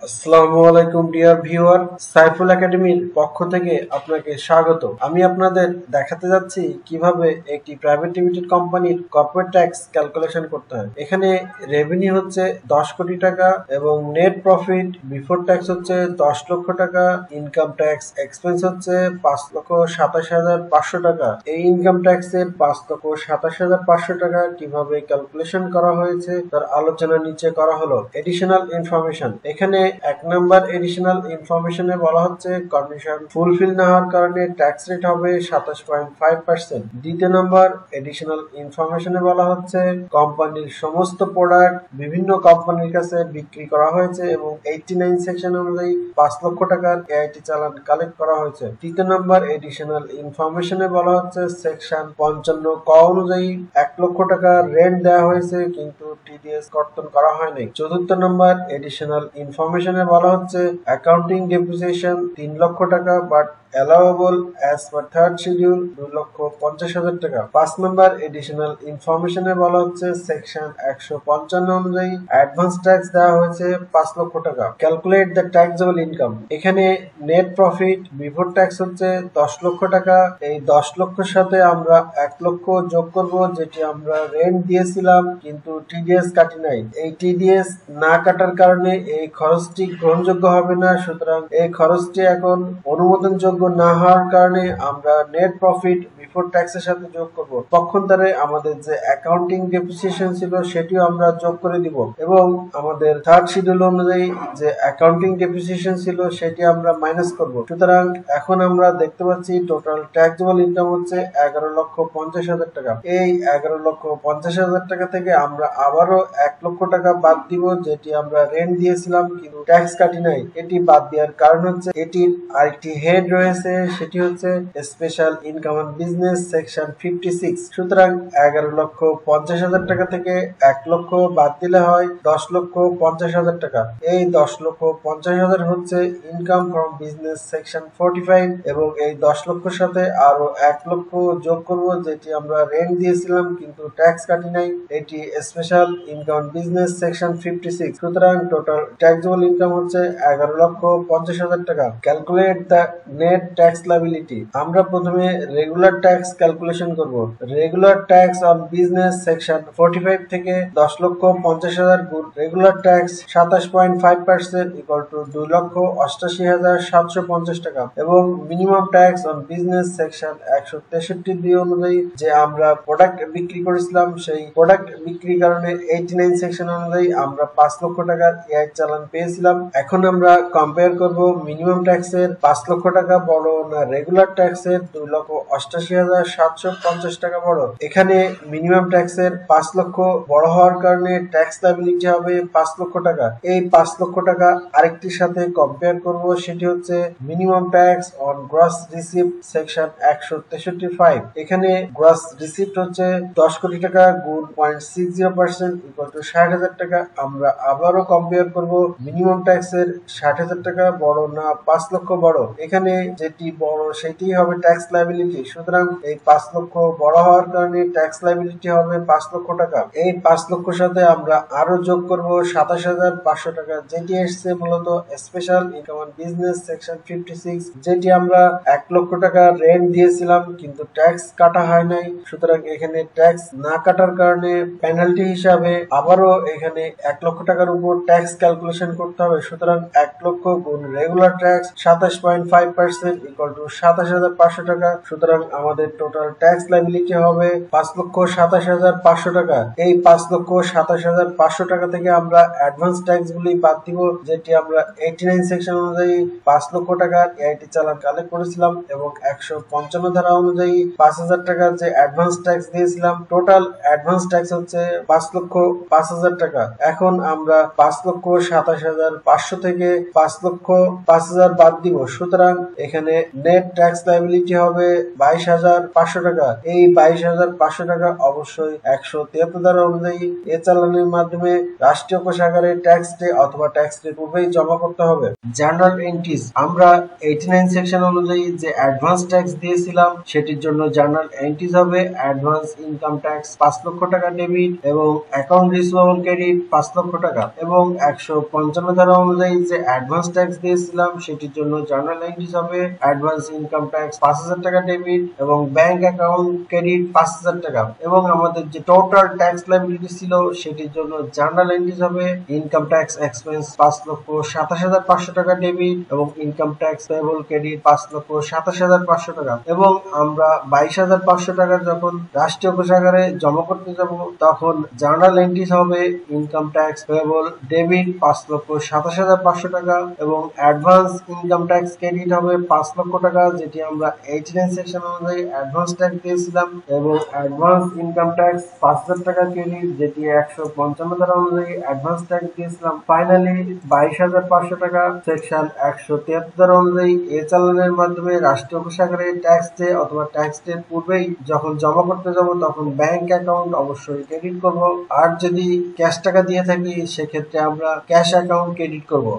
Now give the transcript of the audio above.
আসসালামু আলাইকুম dear viewer, Saiful একাডেমির পক্ষ থেকে আপনাকে স্বাগত। আমি আপনাদের দেখাতে যাচ্ছি কিভাবে একটি প্রাইভেট লিমিটেড কোম্পানির কর্পোরেট ট্যাক্স ক্যালকুলেশন করতে হয়। এখানে রেভিনিউ হচ্ছে 10 কোটি টাকা এবং নেট প্রফিট বিফোর ট্যাক্স হচ্ছে 10 লক্ষ টাকা, ইনকাম ট্যাক্স এক্সপেন্স হচ্ছে 5,27,500 টাকা। এই ইনকাম ট্যাক্সের 5,27,500 টাকা কিভাবে ক্যালকুলেশন করা হয়েছে তার আলোচনা নিচে করা হলো। এডিশনাল ইনফরমেশন, এখানে 1 নাম্বার এডিশনাল ইনফরমেশনে বলা হচ্ছে কন্ডিশন ফুলফিল না হওয়ার কারণে ট্যাক্স রেট হবে 27.5%। দ্বিতীয় নাম্বার এডিশনাল ইনফরমেশনে বলা হচ্ছে কোম্পানির সমস্ত প্রোডাক্ট বিভিন্ন কোম্পানির কাছে বিক্রি করা হয়েছে এবং 89 সেকশন অনুযায়ী 5 লক্ষ টাকার এআইটি চালান কালেক্ট করা হয়েছে। তৃতীয় নাম্বার এডিশনাল ইনফরমেশনে বলা হচ্ছে সেকশন 55 ক অনুযায়ী 1 লক্ষ টাকা রেন্ট দেওয়া হয়েছে কিন্তু টিডিএস কর্তন করা হয়নি। চতুর্থ নাম্বার এডিশনাল ইনফরমেশনে বলা হচ্ছে অ্যাকাউন্টিং ডেপ্রিসিয়েশন 3 লক্ষ টাকা but allowable as per third schedule 2,50,000 টাকা। 5 নাম্বার এডিশনাল ইনফরমেশনে বলা হচ্ছে সেকশন 155 অনুযায়ী অ্যাডভান্স ট্যাক্স দেওয়া হয়েছে 5 লক্ষ টাকা। ক্যালকুলেট দ্য ট্যাক্সেবল ইনকাম, এখানে নেট প্রফিট বিফোর ট্যাক্স হচ্ছে 10 লক্ষ টাকা। এই 10 লক্ষের সাথে আমরা 1 লক্ষ যোগ করব যেটি আমরা রেন্ট দিয়েছিলাম কিন্তু টিডিএস কাটি নাই। এই টিডিএস না কাটার কারণে এই খরচটি গ্রহণযোগ্য হবে না, সুতরাং এই খরচটি এখন অনুমোদনযোগ্য না হওয়ার কারণে আমরা নেট প্রফিট বিফোর ট্যাক্সের সাথে যোগ করব। পক্ষান্তরে আমাদের যে অ্যাকাউন্টিং ডেপ্রিসিয়েশন ছিল সেটিও আমরা যোগ করে দিব এবং আমাদের থার্ড শিডিউল অনুযায়ী যে অ্যাকাউন্টিং ডেপ্রিসিয়েশন ছিল সেটি আমরা মাইনাস করব। সুতরাং এখন আমরা দেখতে পাচ্ছি টোটাল ট্যাক্সেবল ইনকাম হচ্ছে 11,50,000 টাকা। এই 11,50,000 টাকা থেকে আমরা আবারও 1 লক্ষ টাকা বাদ দিব যেটি আমরা রেন্ট দিয়েছিলাম কিন্তু ট্যাক্স কাটি নাই। এটি বাদ দেওয়ার কারণ হচ্ছে এটির আরেকটি হেড রয়েছে, সেটি হচ্ছে special income on business section 56। সুতরাং 11,50,000 টাকা থেকে 1 লক্ষ বাদ দিলে হয় 10,50,000 টাকা। এই 10,50,000 হচ্ছে ইনকাম ফ্রম বিজনেস সেকশন 45 এবং এই 10 লক্ষের সাথে আরো 1 লক্ষ যোগ করব যেটি আমরা রেন্ট দিয়েছিলাম কিন্তু ট্যাক্স কাটি নাই। এটি স্পেশাল ইনকাম বিজনেস সেকশন 56। সুতরাং টোটাল ট্যাক্সেবল ইনকাম হচ্ছে 11,50,000 টাকা। Calculate the net tax liability, আমরা প্রথমে রেগুলার ট্যাক্স ক্যালকুলেশন করব। Regular tax on business section 45 থেকে 10,50,000 গুণ রেগুলার ট্যাক্স 27.5% ইকুয়াল টু 2,88,750 টাকা এবং minimum tax on business section 163 অনুযায়ী যে আমরা প্রোডাক্ট বিক্রি করেছিলাম সেই প্রোডাক্ট বিক্রির কারণে 89 সেকশন অনুযায়ী আমরা 5 লক্ষ টাকার এআই চালান পেয়েছিলাম। এখন আমরা কম্পেয়ার করব মিনিমাম ট্যাক্সের 5 লক্ষ টাকা বড় না রেগুলার ট্যাক্সের 2,88,750 টাকা বড়। এখানে মিনিমাম ট্যাক্সের 5 লক্ষ বড় হওয়ার কারণে ট্যাক্স লায়াবিলিটি হবে 5 লক্ষ টাকা। এই 5 লক্ষ টাকা আরেকটির সাথে কম্পেয়ার করব, সেটি হচ্ছে minimum tax on gross receipt section 163(5)। এখানে গ্রস রিসিপ্ট হচ্ছে 10 কোটি টাকা গুণ 0.60% ইকুয়াল টু 60,000 টাকা। আমরা আবারও কম্পেয়ার করব মিনিমাম ট্যাক্সের 60,000 টাকা বড় না 5 লক্ষ বড়। এখানে যেটি বড় সেটি হবে ট্যাক্স লায়াবিলিটি। সুতরাং এই 5 লক্ষ বড় হওয়ার কারণে ট্যাক্স লায়াবিলিটি হবে 5 লক্ষ টাকা। এই 5 লক্ষের সাথে আমরা আরো যোগ করব 27,500 টাকা যেটি এসছে মূলত special income on business section 56, যেটি আমরা 1 লক্ষ টাকা রেন্ট দিয়েছিলাম কিন্তু ট্যাক্স কাটা হয় নাই। সুতরাং এখানে ট্যাক্স না কাটার কারণে পেনাল্টি হিসাবে আবারও এখানে 1 লক্ষ টাকার উপর ট্যাক্স ক্যালকুলেশন করতে হবে। সুতরাং 1 লক্ষ গুণ রেগুলার ট্যাক্স 27.5% ইকুয়াল টু 27,500 টাকা। সুতরাং আমাদের টোটাল ট্যাক্স লায়াবিলিটি হবে 5,27,500 টাকা। এই 5,27,500 টাকা থেকে আমরা অ্যাডভান্স ট্যাক্স গুলি বাদ দিব যেটি আমরা 89 সেকশন অনুযায়ী 5 লক্ষ টাকার এআইটি চালান কালেক্ট করেছিলাম এবং 155 ধারা অনুযায়ী 5,000 টাকা যে অ্যাডভান্স ট্যাক্স দিয়েছিলাম। টোটাল অ্যাডভান্স ট্যাক্স হচ্ছে 5,05,000 টাকা। এখন আমরা 5,27,500 থেকে 5,05,000 বাদ দিব। সুতরাং এখানে নেট ট্যাক্স লায়াবিলিটি হবে 22,500 টাকা। এই 22,500 টাকা অবশ্যই 173 ধারা অনুযায়ী এ চালানের মাধ্যমে রাষ্ট্রীয় কোষাগারে ট্যাক্স ডে অথবা ট্যাক্স ডে পূর্বেই জমা করতে হবে। জার্নাল এন্ট্রিজ, আমরা 89 সেকশন অনুযায়ী যে অ্যাডভান্স ট্যাক্স দিয়েছিলাম সেটির জন্য জার্নাল এন্ট্রিজ হবে অ্যাডভান্স ইনকাম ট্যাক্স 5 লক্ষ টাকা ডেবিট এবং অ্যাকাউন্ট রিসিভেবল ক্রেডিট 5 লক্ষ টাকা এবং 155 ধারা অনুযায়ী যে অ্যাডভান্স ট্যাক্স দিয়েছিলাম সেটির জন্য জার্নাল এন্ট্রিজ হবে অ্যাডভান্স ইনকাম ট্যাক্স 5,000 টাকা ডেবিট এবং ব্যাংক অ্যাকাউন্ট ক্রেডিট 5,000 টাকা, এবং আমাদের যে টোটাল ট্যাক্স লাইবিলিটি ছিল সেটির জন্য জার্নাল এন্ট্রিজ হবে ইনকাম ট্যাক্স এক্সপেন্স 5,27,500 টাকা ডেবিট এবং ইনকাম ট্যাক্স পেয়েবল ক্রেডিট 5,27,500 টাকা, এবং আমরা 22,500 টাকা যখন রাষ্ট্রীয় কোষাগারে জমা করতে যাব তখন জার্নাল এন্ট্রিজ হবে ইনকাম ট্যাক্স পেয়েবল ডেবিট 5,27,500 টাকা এবং অ্যাডভান্স ইনকাম ট্যাক্স ক্রেডিট হবে 5 লক্ষ টাকা, যেটি আমরা 89 সেকশন অনুযায়ী অ্যাডভান্স ট্যাক্স দিয়েছিলাম, এবং অ্যাডভান্স ইনকাম ট্যাক্স 5,000 টাকা ক্রেডিট যেটি 155 ধারা অনুযায়ী অ্যাডভান্স ট্যাক্স দিয়েছিলাম। ফাইনালি 22,500 টাকা সেকশন 173 ধারা অনুযায়ী এ চালানের মাধ্যমে রাষ্ট্রীয় কোষাগারে ট্যাক্স ডে অথবা ট্যাক্স ডের পূর্বেই যখন জমা করতে যাব তখন ব্যাংক অ্যাকাউন্ট অবশ্যই ক্রেডিট করব, আর যদি ক্যাশ টাকা দিয়ে থাকি সেক্ষেত্রে আমরা ক্যাশ অ্যাকাউন্ট ক্রেডিট করব।